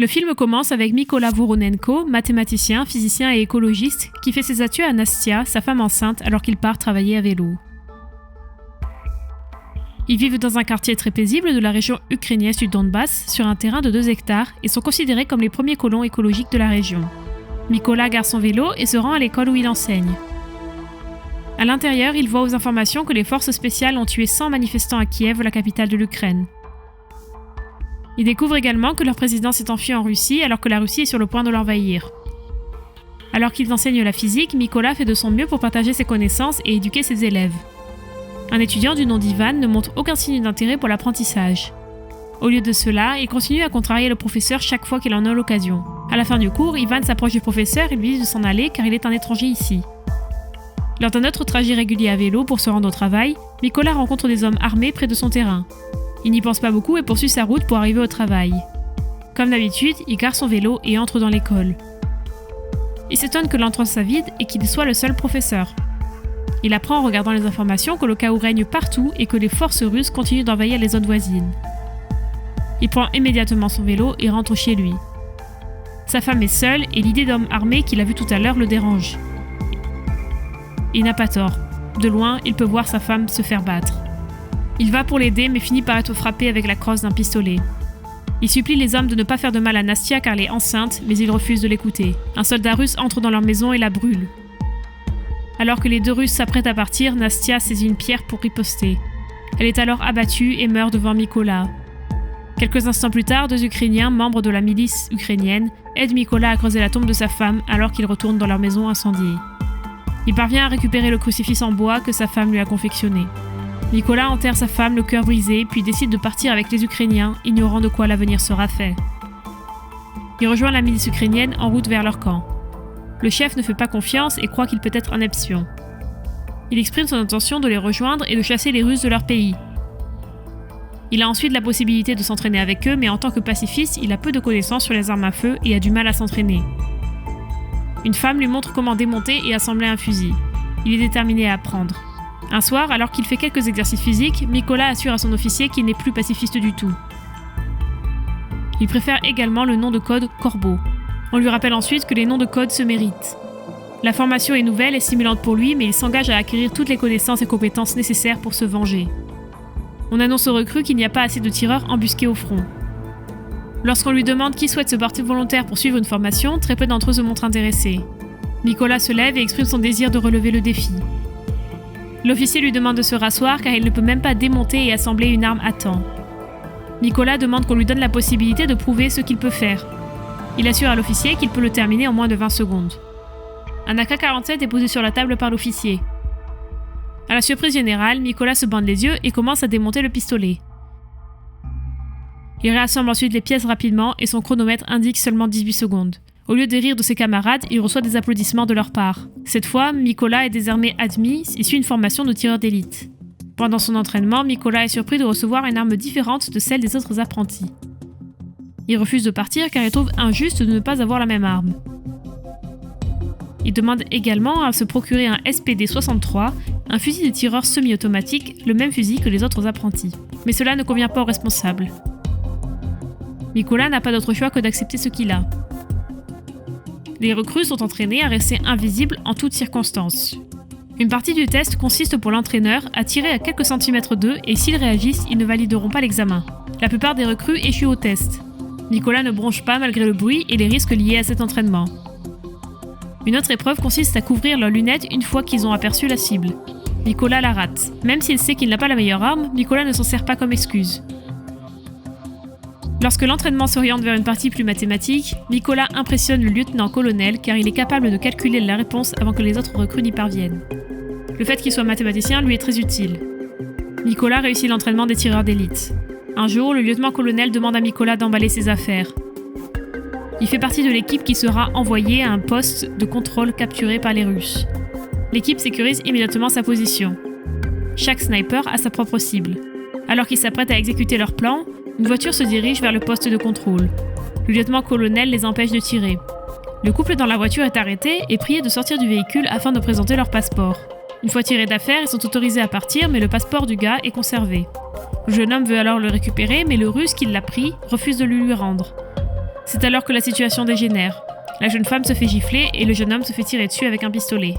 Le film commence avec Mykola Voronenko, mathématicien, physicien et écologiste, qui fait ses adieux à Nastia, sa femme enceinte, alors qu'il part travailler à vélo. Ils vivent dans un quartier très paisible de la région ukrainienne du Donbass, sur un terrain de 2 hectares, et sont considérés comme les premiers colons écologiques de la région. Mykola gare son vélo et se rend à l'école où il enseigne. À l'intérieur, il voit aux informations que les forces spéciales ont tué 100 manifestants à Kiev, la capitale de l'Ukraine. Il découvre également que leur président s'est enfui en Russie alors que la Russie est sur le point de l'envahir. Alors qu'il enseigne la physique, Mykola fait de son mieux pour partager ses connaissances et éduquer ses élèves. Un étudiant du nom d'Ivan ne montre aucun signe d'intérêt pour l'apprentissage. Au lieu de cela, il continue à contrarier le professeur chaque fois qu'il en a l'occasion. À la fin du cours, Ivan s'approche du professeur et lui dit de s'en aller car il est un étranger ici. Lors d'un autre trajet régulier à vélo pour se rendre au travail, Mykola rencontre des hommes armés près de son terrain. Il n'y pense pas beaucoup et poursuit sa route pour arriver au travail. Comme d'habitude, il gare son vélo et entre dans l'école. Il s'étonne que l'entrée soit vide et qu'il soit le seul professeur. Il apprend en regardant les informations que le chaos règne partout et que les forces russes continuent d'envahir les zones voisines. Il prend immédiatement son vélo et rentre chez lui. Sa femme est seule et l'idée d'homme armé qu'il a vu tout à l'heure le dérange. Il n'a pas tort. De loin, il peut voir sa femme se faire battre. Il va pour l'aider mais finit par être frappé avec la crosse d'un pistolet. Il supplie les hommes de ne pas faire de mal à Nastia car elle est enceinte, mais ils refusent de l'écouter. Un soldat russe entre dans leur maison et la brûle. Alors que les 2 Russes s'apprêtent à partir, Nastia saisit une pierre pour riposter. Elle est alors abattue et meurt devant Mykola. Quelques instants plus tard, 2 Ukrainiens, membres de la milice ukrainienne, aident Mykola à creuser la tombe de sa femme alors qu'ils retournent dans leur maison incendiée. Il parvient à récupérer le crucifix en bois que sa femme lui a confectionné. Mykola enterre sa femme le cœur brisé, puis décide de partir avec les Ukrainiens, ignorant de quoi l'avenir sera fait. Il rejoint la milice ukrainienne en route vers leur camp. Le chef ne fait pas confiance et croit qu'il peut être un espion. Il exprime son intention de les rejoindre et de chasser les Russes de leur pays. Il a ensuite la possibilité de s'entraîner avec eux, mais en tant que pacifiste, il a peu de connaissances sur les armes à feu et a du mal à s'entraîner. Une femme lui montre comment démonter et assembler un fusil. Il est déterminé à apprendre. Un soir, alors qu'il fait quelques exercices physiques, Mykola assure à son officier qu'il n'est plus pacifiste du tout. Il préfère également le nom de code Corbeau. On lui rappelle ensuite que les noms de code se méritent. La formation est nouvelle et stimulante pour lui, mais il s'engage à acquérir toutes les connaissances et compétences nécessaires pour se venger. On annonce aux recrues qu'il n'y a pas assez de tireurs embusqués au front. Lorsqu'on lui demande qui souhaite se porter volontaire pour suivre une formation, très peu d'entre eux se montrent intéressés. Mykola se lève et exprime son désir de relever le défi. L'officier lui demande de se rasseoir car il ne peut même pas démonter et assembler une arme à temps. Mykola demande qu'on lui donne la possibilité de prouver ce qu'il peut faire. Il assure à l'officier qu'il peut le terminer en moins de 20 secondes. Un AK-47 est posé sur la table par l'officier. À la surprise générale, Mykola se bande les yeux et commence à démonter le pistolet. Il réassemble ensuite les pièces rapidement et son chronomètre indique seulement 18 secondes. Au lieu des rires de ses camarades, il reçoit des applaudissements de leur part. Cette fois, Mykola est désormais admis et suit une formation de tireur d'élite. Pendant son entraînement, Mykola est surpris de recevoir une arme différente de celle des autres apprentis. Il refuse de partir car il trouve injuste de ne pas avoir la même arme. Il demande également à se procurer un SPD-63, un fusil de tireur semi-automatique, le même fusil que les autres apprentis. Mais cela ne convient pas aux responsables. Mykola n'a pas d'autre choix que d'accepter ce qu'il a. Les recrues sont entraînées à rester invisibles en toutes circonstances. Une partie du test consiste pour l'entraîneur à tirer à quelques centimètres d'eux et s'ils réagissent, ils ne valideront pas l'examen. La plupart des recrues échouent au test. Mykola ne bronche pas malgré le bruit et les risques liés à cet entraînement. Une autre épreuve consiste à couvrir leurs lunettes une fois qu'ils ont aperçu la cible. Mykola la rate. Même s'il sait qu'il n'a pas la meilleure arme, Mykola ne s'en sert pas comme excuse. Lorsque l'entraînement s'oriente vers une partie plus mathématique, Mykola impressionne le lieutenant-colonel car il est capable de calculer la réponse avant que les autres recrues n'y parviennent. Le fait qu'il soit mathématicien lui est très utile. Mykola réussit l'entraînement des tireurs d'élite. Un jour, le lieutenant-colonel demande à Mykola d'emballer ses affaires. Il fait partie de l'équipe qui sera envoyée à un poste de contrôle capturé par les Russes. L'équipe sécurise immédiatement sa position. Chaque sniper a sa propre cible. Alors qu'ils s'apprêtent à exécuter leur plan, une voiture se dirige vers le poste de contrôle. Le lieutenant-colonel les empêche de tirer. Le couple dans la voiture est arrêté et prié de sortir du véhicule afin de présenter leur passeport. Une fois tirés d'affaire, ils sont autorisés à partir, mais le passeport du gars est conservé. Le jeune homme veut alors le récupérer, mais le Russe qui l'a pris refuse de le lui rendre. C'est alors que la situation dégénère. La jeune femme se fait gifler et le jeune homme se fait tirer dessus avec un pistolet.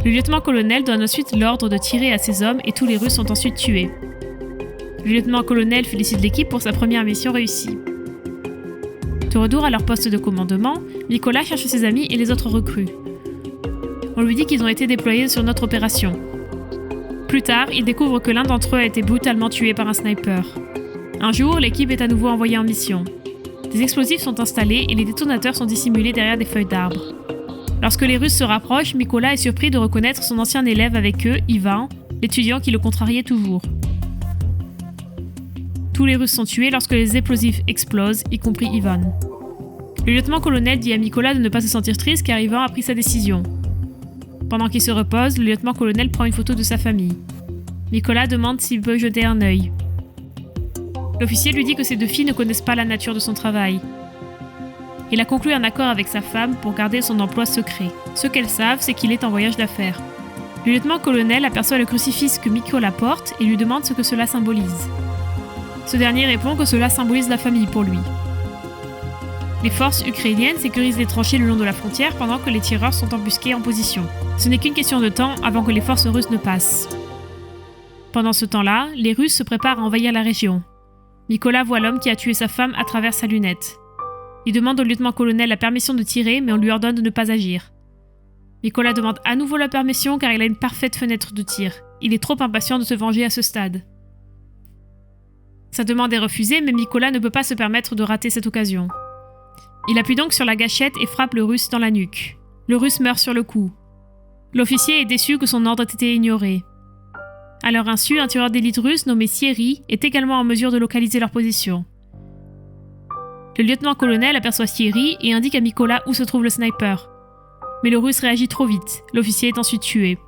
Le lieutenant-colonel donne ensuite l'ordre de tirer à ses hommes et tous les Russes sont ensuite tués. Le lieutenant-colonel félicite l'équipe pour sa première mission réussie. De retour à leur poste de commandement, Mikola cherche ses amis et les autres recrues. On lui dit qu'ils ont été déployés sur notre opération. Plus tard, il découvre que l'un d'entre eux a été brutalement tué par un sniper. Un jour, l'équipe est à nouveau envoyée en mission. Des explosifs sont installés et les détonateurs sont dissimulés derrière des feuilles d'arbre. Lorsque les Russes se rapprochent, Mikola est surpris de reconnaître son ancien élève avec eux, Ivan, l'étudiant qui le contrariait toujours. Tous les Russes sont tués lorsque les explosifs explosent, y compris Ivan. Le lieutenant-colonel dit à Mikola de ne pas se sentir triste car Ivan a pris sa décision. Pendant qu'il se repose, le lieutenant-colonel prend une photo de sa famille. Mikola demande s'il peut jeter un œil. L'officier lui dit que ces deux filles ne connaissent pas la nature de son travail. Il a conclu un accord avec sa femme pour garder son emploi secret. Ce qu'elles savent, c'est qu'il est en voyage d'affaires. Le lieutenant-colonel aperçoit le crucifix que Mikola porte et lui demande ce que cela symbolise. Ce dernier répond que cela symbolise la famille pour lui. Les forces ukrainiennes sécurisent les tranchées le long de la frontière pendant que les tireurs sont embusqués en position. Ce n'est qu'une question de temps avant que les forces russes ne passent. Pendant ce temps-là, les Russes se préparent à envahir la région. Mikola voit l'homme qui a tué sa femme à travers sa lunette. Il demande au lieutenant-colonel la permission de tirer, mais on lui ordonne de ne pas agir. Mikola demande à nouveau la permission car il a une parfaite fenêtre de tir. Il est trop impatient de se venger à ce stade. Sa demande est refusée, mais Mikola ne peut pas se permettre de rater cette occasion. Il appuie donc sur la gâchette et frappe le Russe dans la nuque. Le Russe meurt sur le coup. L'officier est déçu que son ordre ait été ignoré. À leur insu, un tireur d'élite russe nommé Sieri est également en mesure de localiser leur position. Le lieutenant-colonel aperçoit Sieri et indique à Mikola où se trouve le sniper. Mais le Russe réagit trop vite. L'officier est ensuite tué.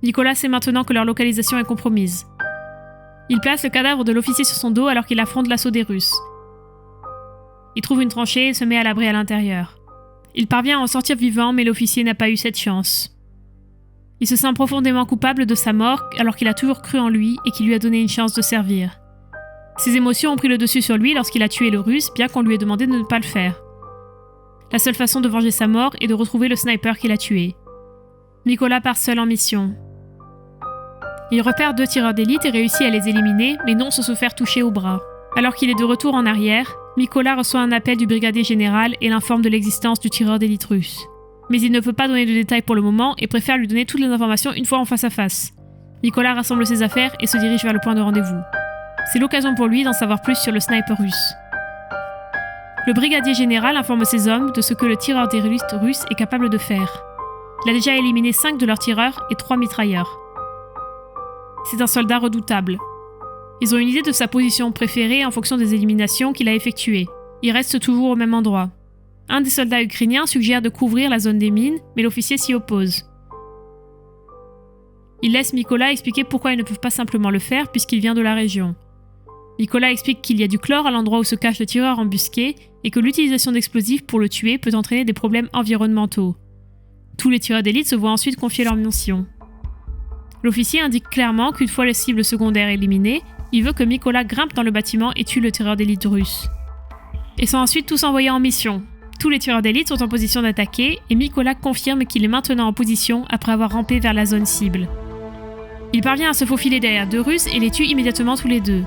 Mikola sait maintenant que leur localisation est compromise. Il place le cadavre de l'officier sur son dos alors qu'il affronte l'assaut des Russes. Il trouve une tranchée et se met à l'abri à l'intérieur. Il parvient à en sortir vivant, mais l'officier n'a pas eu cette chance. Il se sent profondément coupable de sa mort alors qu'il a toujours cru en lui et qu'il lui a donné une chance de servir. Ses émotions ont pris le dessus sur lui lorsqu'il a tué le Russe, bien qu'on lui ait demandé de ne pas le faire. La seule façon de venger sa mort est de retrouver le sniper qui l'a tué. Mikola part seul en mission. Il repère 2 tireurs d'élite et réussit à les éliminer, mais non sans se faire toucher au bras. Alors qu'il est de retour en arrière, Mikola reçoit un appel du brigadier général et l'informe de l'existence du tireur d'élite russe. Mais il ne peut pas donner de détails pour le moment et préfère lui donner toutes les informations une fois en face à face. Mikola rassemble ses affaires et se dirige vers le point de rendez-vous. C'est l'occasion pour lui d'en savoir plus sur le sniper russe. Le brigadier général informe ses hommes de ce que le tireur d'élite russe est capable de faire. Il a déjà éliminé 5 de leurs tireurs et 3 mitrailleurs. C'est un soldat redoutable. Ils ont une idée de sa position préférée en fonction des éliminations qu'il a effectuées. Il reste toujours au même endroit. Un des soldats ukrainiens suggère de couvrir la zone des mines, mais l'officier s'y oppose. Il laisse Mikola expliquer pourquoi ils ne peuvent pas simplement le faire puisqu'il vient de la région. Mikola explique qu'il y a du chlore à l'endroit où se cache le tireur embusqué et que l'utilisation d'explosifs pour le tuer peut entraîner des problèmes environnementaux. Tous les tireurs d'élite se voient ensuite confier leur mission. L'officier indique clairement qu'une fois les cibles secondaires éliminées, il veut que Mikola grimpe dans le bâtiment et tue le tireur d'élite russe. Ils sont ensuite tous envoyés en mission. Tous les tireurs d'élite sont en position d'attaquer et Mikola confirme qu'il est maintenant en position après avoir rampé vers la zone cible. Il parvient à se faufiler derrière 2 Russes et les tue immédiatement tous les 2.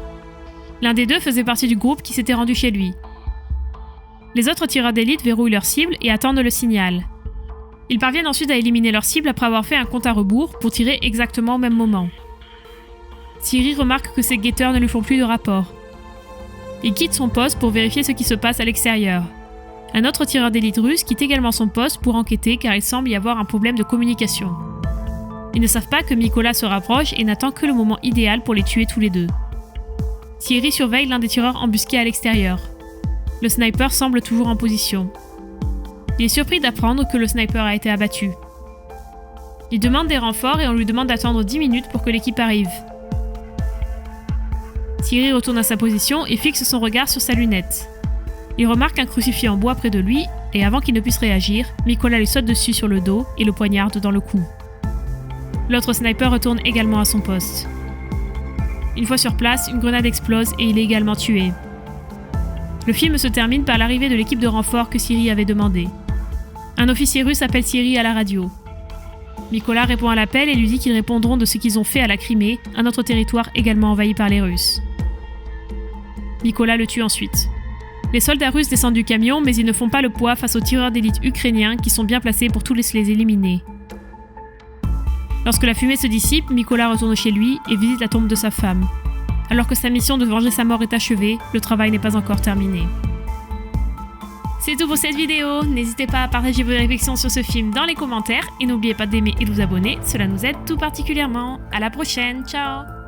L'un des 2 faisait partie du groupe qui s'était rendu chez lui. Les autres tireurs d'élite verrouillent leur cible et attendent le signal. Ils parviennent ensuite à éliminer leur cible après avoir fait un compte à rebours pour tirer exactement au même moment. Sieri remarque que ses guetteurs ne lui font plus de rapport. Il quitte son poste pour vérifier ce qui se passe à l'extérieur. Un autre tireur d'élite russe quitte également son poste pour enquêter car il semble y avoir un problème de communication. Ils ne savent pas que Mikola se rapproche et n'attend que le moment idéal pour les tuer tous les 2. Sieri surveille l'un des tireurs embusqués à l'extérieur. Le sniper semble toujours en position. Il est surpris d'apprendre que le sniper a été abattu. Il demande des renforts et on lui demande d'attendre 10 minutes pour que l'équipe arrive. Sieri retourne à sa position et fixe son regard sur sa lunette. Il remarque un crucifix en bois près de lui et avant qu'il ne puisse réagir, Mikola lui saute dessus sur le dos et le poignarde dans le cou. L'autre sniper retourne également à son poste. Une fois sur place, une grenade explose et il est également tué. Le film se termine par l'arrivée de l'équipe de renfort que Siri avait demandé. Un officier russe appelle Siri à la radio. Mykola répond à l'appel et lui dit qu'ils répondront de ce qu'ils ont fait à la Crimée, un autre territoire également envahi par les Russes. Mykola le tue ensuite. Les soldats russes descendent du camion, mais ils ne font pas le poids face aux tireurs d'élite ukrainiens qui sont bien placés pour tous les éliminer. Lorsque la fumée se dissipe, Mykola retourne chez lui et visite la tombe de sa femme. Alors que sa mission de venger sa mort est achevée, le travail n'est pas encore terminé. C'est tout pour cette vidéo, n'hésitez pas à partager vos réflexions sur ce film dans les commentaires et n'oubliez pas d'aimer et de vous abonner, cela nous aide tout particulièrement. À la prochaine, ciao!